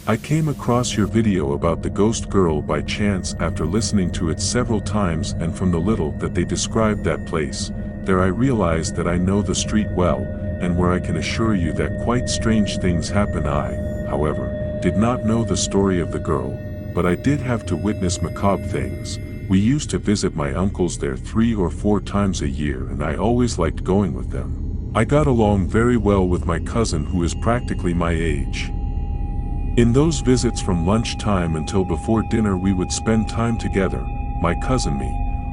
I came across your video about the ghost girl by chance after listening to it several times, and from the little that they described that place, there I realized that I know the street well, and where I can assure you that quite strange things happen. I, however, did not know the story of the girl, but I did have to witness macabre things. We used to visit my uncles there 3 or 4 times a year, and I always liked going with them. I got along very well with my cousin, who is practically my age. In those visits from lunchtime until before dinner we would spend time together, my cousin me.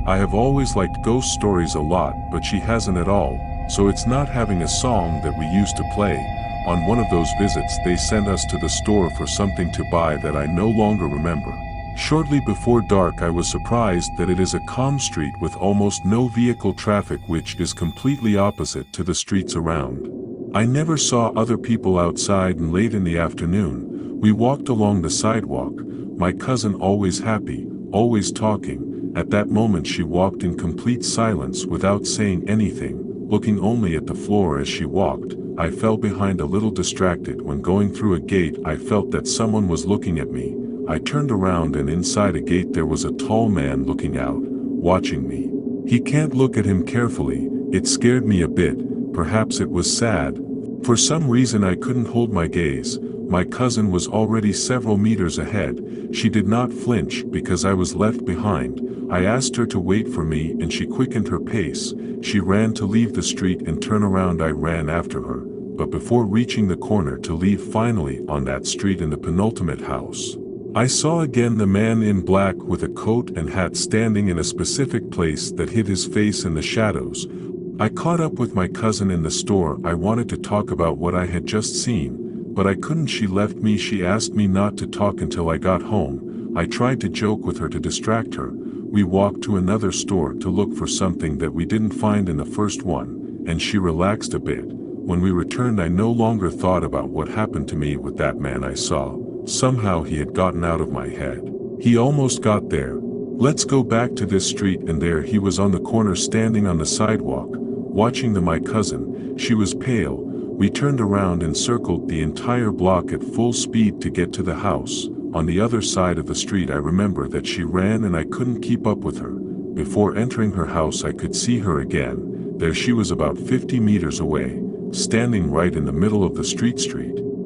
I have always liked ghost stories a lot, but she hasn't at all, so it's not having a song that we used to play. On one of those visits they sent us to the store for something to buy that I no longer remember. Shortly before dark I was surprised that it is a calm street with almost no vehicle traffic, which is completely opposite to the streets around. I never saw other people outside, and late in the afternoon, we walked along the sidewalk, my cousin always happy, always talking. At that moment she walked in complete silence without saying anything, looking only at the floor as she walked. I fell behind, a little distracted. When going through a gate I felt that someone was looking at me. I turned around, and inside a gate there was a tall man looking out, watching me. He can't look at him carefully. It scared me a bit, perhaps it was sad. For some reason I couldn't hold my gaze. My cousin was already several meters ahead. She did not flinch because I was left behind. I asked her to wait for me, and she quickened her pace. She ran to leave the street and turn around. I ran after her, but before reaching the corner to leave finally on that street in the penultimate house, I saw again the man in black with a coat and hat standing in a specific place that hid his face in the shadows. I caught up with my cousin in the store. I wanted to talk about what I had just seen, but I couldn't. She left me. She asked me not to talk until I got home. I tried to joke with her to distract her. We walked to another store to look for something that we didn't find in the first one, and she relaxed a bit. When we returned I no longer thought about what happened to me with that man I saw. Somehow he had gotten out of my head. He almost got there. Let's go back to this street, and there he was on the corner standing on the sidewalk, watching my cousin. She was pale. We turned around and circled the entire block at full speed to get to the house. On the other side of the street I remember that she ran and I couldn't keep up with her. Before entering her house I could see her again. There she was, about 50 meters away, standing right in the middle of the street.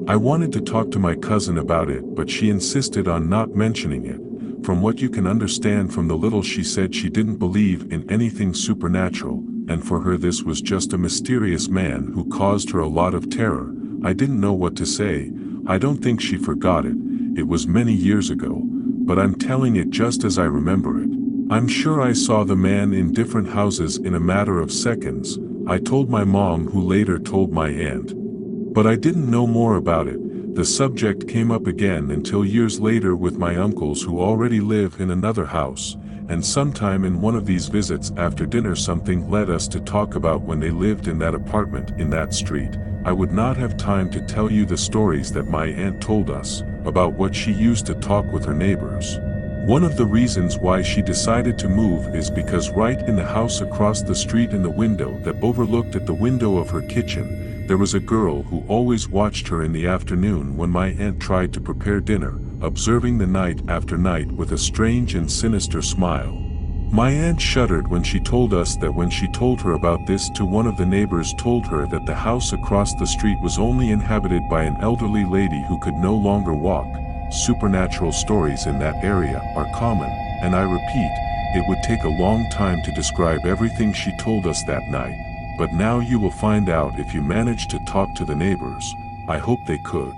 I wanted to talk to my cousin about it, but she insisted on not mentioning it. From what you can understand from the little she said, she didn't believe in anything supernatural, and for her this was just a mysterious man who caused her a lot of terror. I didn't know what to say. I don't think she forgot it. It was many years ago, but I'm telling it just as I remember it. I'm sure I saw the man in different houses in a matter of seconds. I told my mom, who later told my aunt. But I didn't know more about it. The subject came up again until years later with my uncles, who already live in another house, and sometime in one of these visits after dinner something led us to talk about when they lived in that apartment in that street. I would not have time to tell you the stories that my aunt told us about what she used to talk with her neighbors. One of the reasons why she decided to move is because right in the house across the street, in the window that overlooked at the window of her kitchen, there was a girl who always watched her in the afternoon when my aunt tried to prepare dinner, observing the night after night with a strange and sinister smile. My aunt shuddered when she told us that when she told her about this to one of the neighbors, told her that the house across the street was only inhabited by an elderly lady who could no longer walk. Supernatural stories in that area are common, and I repeat, it would take a long time to describe everything she told us that night, but now you will find out if you manage to talk to the neighbors. I hope they could.